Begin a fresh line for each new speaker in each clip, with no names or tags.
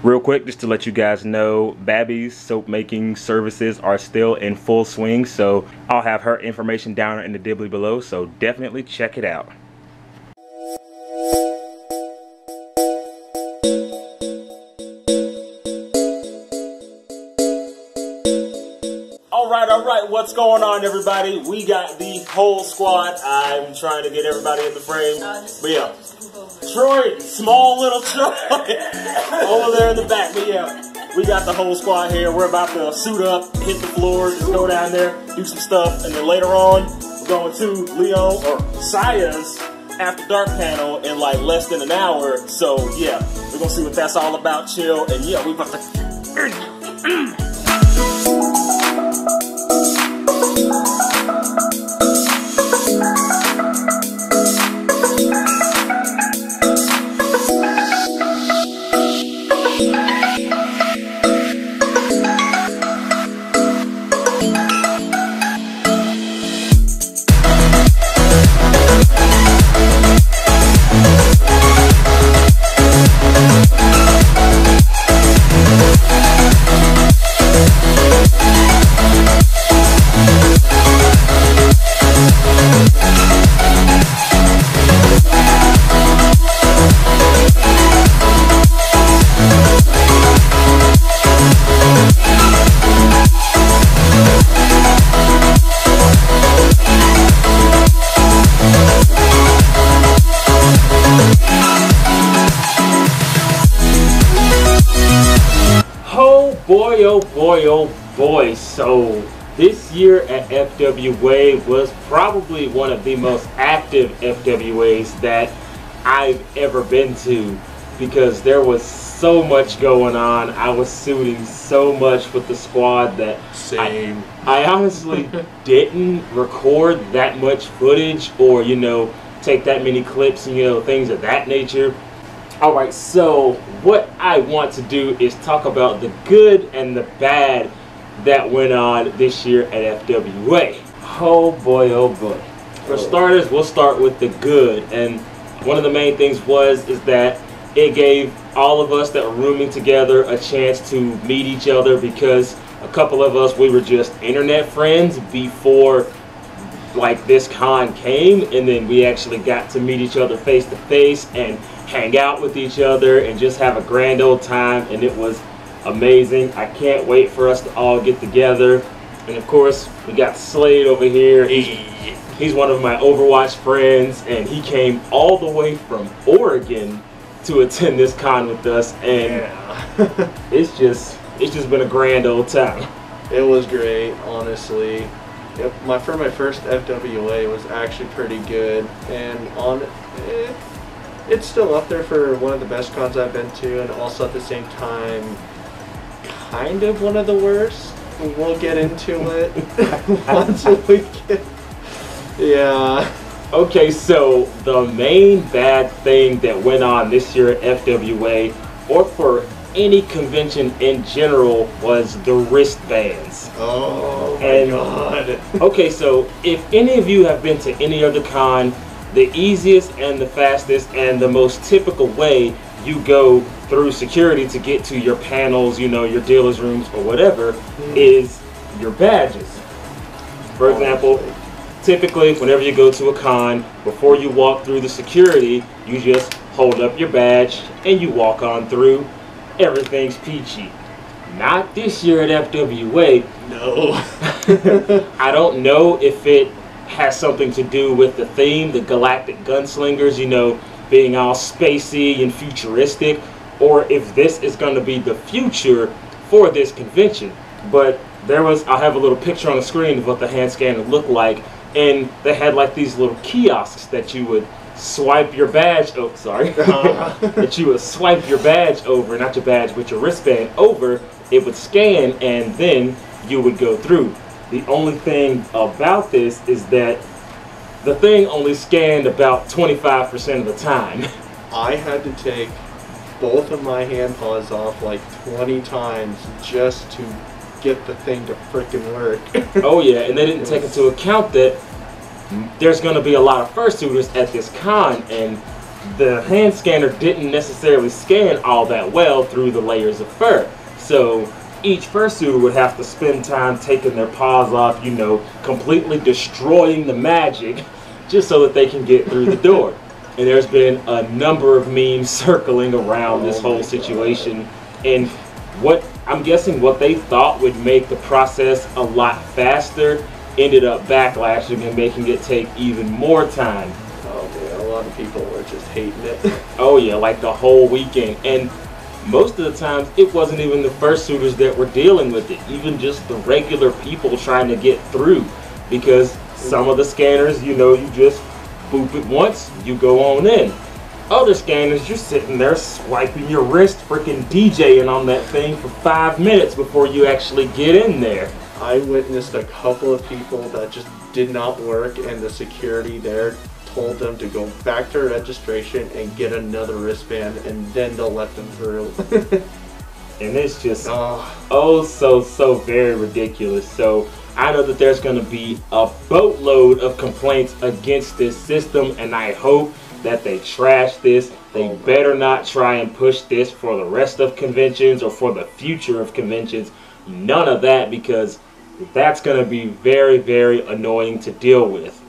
Real quick, just to let you guys know, Babby's soap making services are still in full swing, so I'll have her information down in the dibbly below, so definitely check it out. Alright, what's going on, everybody? We got the whole squad. I'm trying to get everybody in the frame. But yeah, Troy, small little Troy, over there in the back. But yeah, we got the whole squad here. We're about to suit up, hit the floor, just go down there, do some stuff. And then later on, we're going to Leon, or Saya's After Dark panel in like less than an hour. So yeah, we're going to see what that's all about, chill. And yeah, we're about to... Oh boy, so this year at FWA was probably one of the most active FWAs that I've ever been to, because there was so much going on. I was shooting so much with the squad that I honestly didn't record that much footage or, you know, take that many clips and, you know, things of that nature. Alright, so what I want to do is talk about the good and the bad that went on this year at FWA. Oh boy, oh boy. For starters, we'll start with the good. And one of the main things is that it gave all of us that were rooming together a chance to meet each other, because a couple of us, we were just internet friends before like this con came, and then we actually got to meet each other face to face and hang out with each other and just have a grand old time, and it was amazing. I can't wait for us to all get together. And of course, we got Slade over here. He's one of my Overwatch friends, and he came all the way from Oregon to attend this con with us, and yeah. it's just been a grand old time.
It was great, honestly. Yep, for my first FWA was actually pretty good, and it's still up there for one of the best cons I've been to, and also at the same time, kind of one of the worst. We'll get into it once we get... Yeah.
Okay, so the main bad thing that went on this year at FWA, or for any convention in general, was the wristbands.
Oh my god.
Okay, so if any of you have been to any other con, the easiest and the fastest and the most typical way you go through security to get to your panels, you know, your dealer's rooms or whatever, is your badges. For example, typically whenever you go to a con, before you walk through the security, you just hold up your badge and you walk on through. Everything's peachy. Not this year at FWA.
No.
I don't know if it has something to do with the theme, the Galactic Gunslingers, you know, being all spacey and futuristic, or if this is going to be the future for this convention. But I'll have a little picture on the screen of what the hand scanner looked like, and they had like these little kiosks that you would swipe your badge, that you would swipe your badge over, not your badge, but your wristband over, it would scan, and then you would go through. The only thing about this is that the thing only scanned about 25% of the time.
I had to take both of my hand paws off like 20 times just to get the thing to frickin' work.
Oh yeah, and they didn't take into account that there's going to be a lot of fursuiters at this con, and the hand scanner didn't necessarily scan all that well through the layers of fur. So each fursuiter would have to spend time taking their paws off, you know, completely destroying the magic just so that they can get through the door. And there's been a number of memes circling around this whole situation. And what I'm guessing what they thought would make the process a lot faster ended up backlashing and making it take even more time.
Oh man, a lot of people were just hating it.
Oh yeah, like the whole weekend. And most of the times it wasn't even the fursuiters that were dealing with it, even just the regular people trying to get through. Because some of the scanners, you know, you just boop it once, you go on in. Other scanners, you're sitting there swiping your wrist, freaking DJing on that thing for 5 minutes before you actually get in there.
I witnessed a couple of people that just did not work, and the security there told them to go back to registration and get another wristband, and then they'll let them through.
And it's just so very ridiculous. So I know that there's going to be a boatload of complaints against this system, and I hope that they trash this. They better not try and push this for the rest of conventions or for the future of conventions. None of that, because that's going to be very, very annoying to deal with.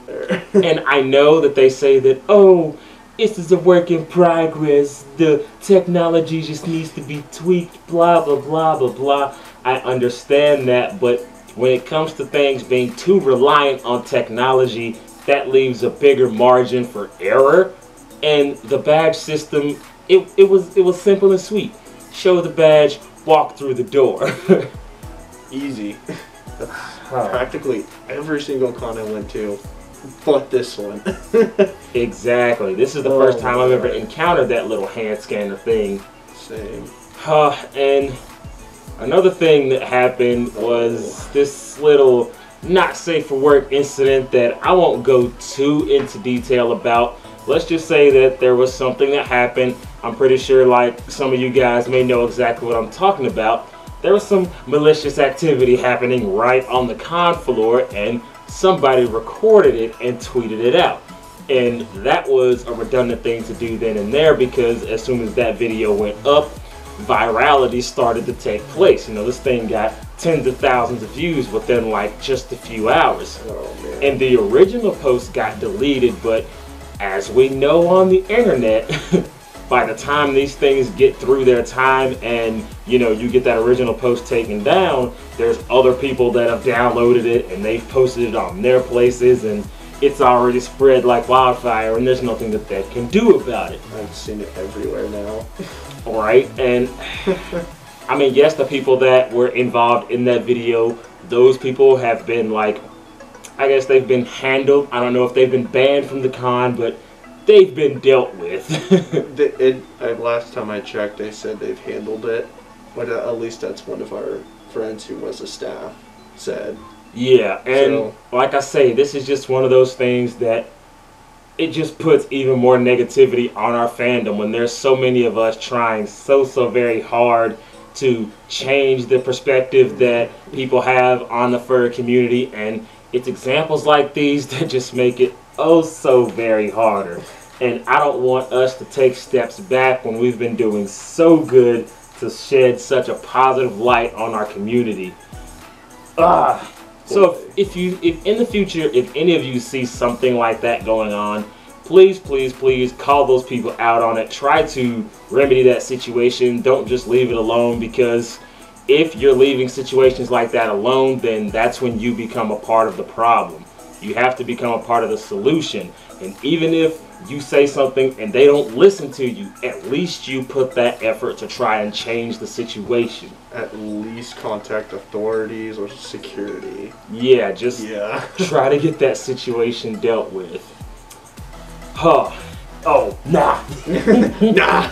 And I know that they say that, oh, this is a work in progress, the technology just needs to be tweaked, blah, blah, blah, blah, blah. I understand that, but when it comes to things being too reliant on technology, that leaves a bigger margin for error. And the badge system, it was simple and sweet. Show the badge, walk through the door.
Easy. That's practically every single con I went to, but this one.
Exactly. This is the first time I've ever encountered that little hand scanner thing.
Same.
And another thing that happened was this little not safe for work incident that I won't go too into detail about. Let's just say that there was something that happened. I'm pretty sure like some of you guys may know exactly what I'm talking about. There was some malicious activity happening right on the con floor, and somebody recorded it and tweeted it out. And that was a redundant thing to do then and there, because as soon as that video went up, virality started to take place. You know, this thing got tens of thousands of views within like just a few hours.
Oh, man.
And the original post got deleted, but as we know on the internet, by the time these things get through their time and, you know, you get that original post taken down, there's other people that have downloaded it and they've posted it on their places, and it's already spread like wildfire, and there's nothing that they can do about it.
I've seen it everywhere now.
Alright, and I mean, yes, the people that were involved in that video, those people have been like, I guess they've been handled. I don't know if they've been banned from the con, but they've been dealt with.
Last time I checked, they said they've handled it. But at least that's one of our friends who was a staff said.
Yeah, and like I say, this is just one of those things that it just puts even more negativity on our fandom when there's so many of us trying so very hard to change the perspective that people have on the fur community, and it's examples like these that just make it so very harder. And I don't want us to take steps back when we've been doing so good to shed such a positive light on our community. So if in the future, if any of you see something like that going on, please call those people out on it. Try to remedy that situation. Don't just leave it alone, because if you're leaving situations like that alone, then that's when you become a part of the problem. You have to become a part of the solution. And even if you say something and they don't listen to you, at least you put that effort to try and change the situation.
At least contact authorities or security.
Yeah, just try to get that situation dealt with. Oh, nah.
Nah.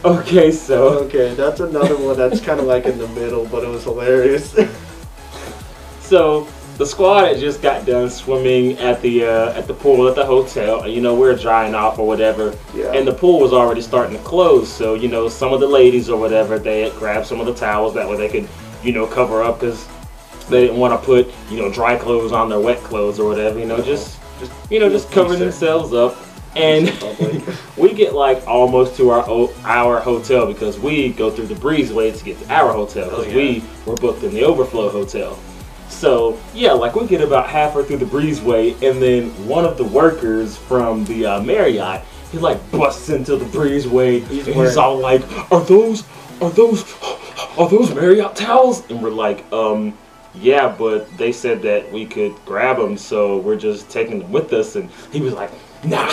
Okay, that's another one that's kind of like in the middle, but it was hilarious.
So the squad had just got done swimming at the pool at the hotel. You know, we were drying off or whatever, and the pool was already starting to close. So, you know, some of the ladies or whatever, they had grabbed some of the towels, that way they could, you know, cover up, because They didn't want to put, you know, dry clothes on their wet clothes or whatever, you know, just cover themselves up. And we get like almost to our hotel because we go through the breezeway to get to our hotel because we were booked in the overflow hotel. So yeah, like we get about halfway through the breezeway, and then one of the workers from the Marriott, he like busts into the breezeway and he's all like, are those Marriott towels? And we're like, yeah, but they said that we could grab them, so we're just taking them with us. And he was like, nah.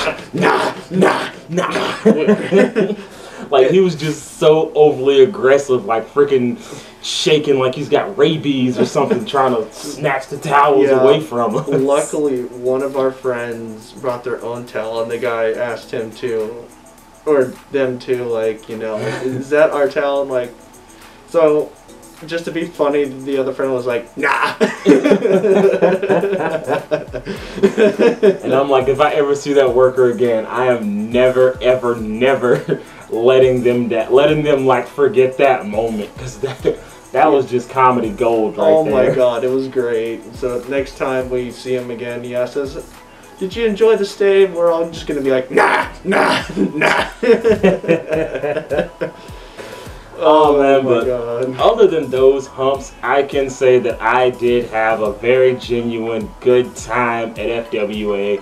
Like, he was just so overly aggressive, like freaking shaking like he's got rabies or something, trying to snatch the towels away from us.
Luckily, one of our friends brought their own towel, and the guy asked him to, or them to, like, you know, like, is that our towel? And like, so just to be funny, the other friend was like, nah.
And I'm like, if I ever see that worker again, I am never, ever, never letting them like forget that moment, because that was just comedy gold right there.
Oh my god, it was great. So next time we see him again, he asks us, did you enjoy the stay? We're all just gonna be like, nah.
Oh man, but other than those humps, I can say that I did have a very genuine good time at FWA,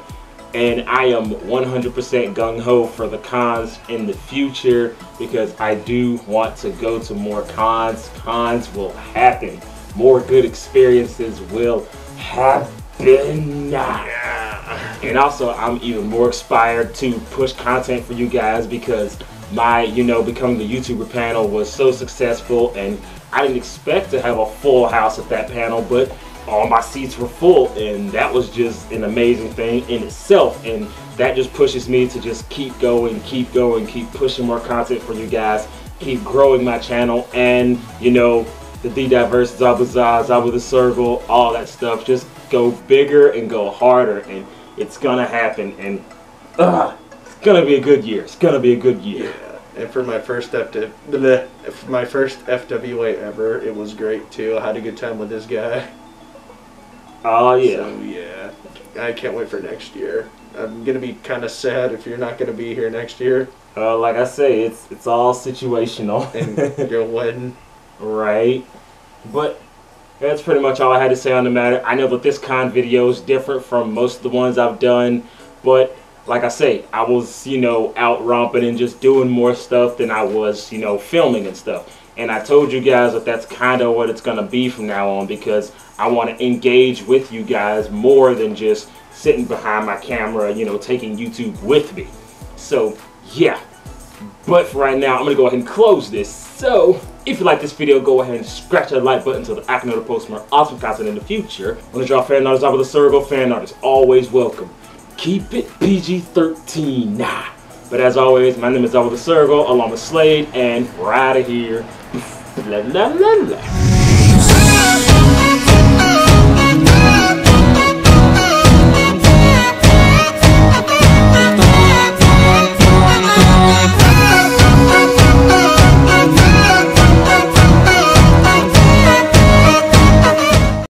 and I am 100% gung-ho for the cons in the future because I do want to go to more cons. Cons will happen. More good experiences will happen. Yeah. And also, I'm even more inspired to push content for you guys because my, you know, becoming the YouTuber panel was so successful, and I didn't expect to have a full house at that panel, but all my seats were full, and that was just an amazing thing in itself. And that just pushes me to just keep going, keep pushing more content for you guys, keep growing my channel, and, you know, the TheDiverseZabuza, ZabuTheSergal, all that stuff. Just go bigger and go harder, and it's gonna happen. And it's gonna be a good year. It's gonna be a good year.
Yeah. And for my first FWA ever, it was great too. I had a good time with this guy.
Oh yeah.
So yeah, I can't wait for next year. I'm gonna be kind of sad if you're not gonna be here next year.
Like I say, it's all situational.
And your wedding.
Right. But that's pretty much all I had to say on the matter. I know that this con video is different from most of the ones I've done, but like I say, I was, you know, out romping and just doing more stuff than I was, you know, filming and stuff. And I told you guys that that's kind of what it's going to be from now on, because I want to engage with you guys more than just sitting behind my camera, you know, taking YouTube with me. So, yeah. But for right now, I'm going to go ahead and close this. So, if you like this video, go ahead and scratch that like button so that I can know to post more awesome content in the future. Want to draw fan art, ZabuTheSergal, fan art is always welcome. Keep it PG-13 now. But as always, my name is ZabuTheSergal, along with Slade, and we're out of here. La la la la.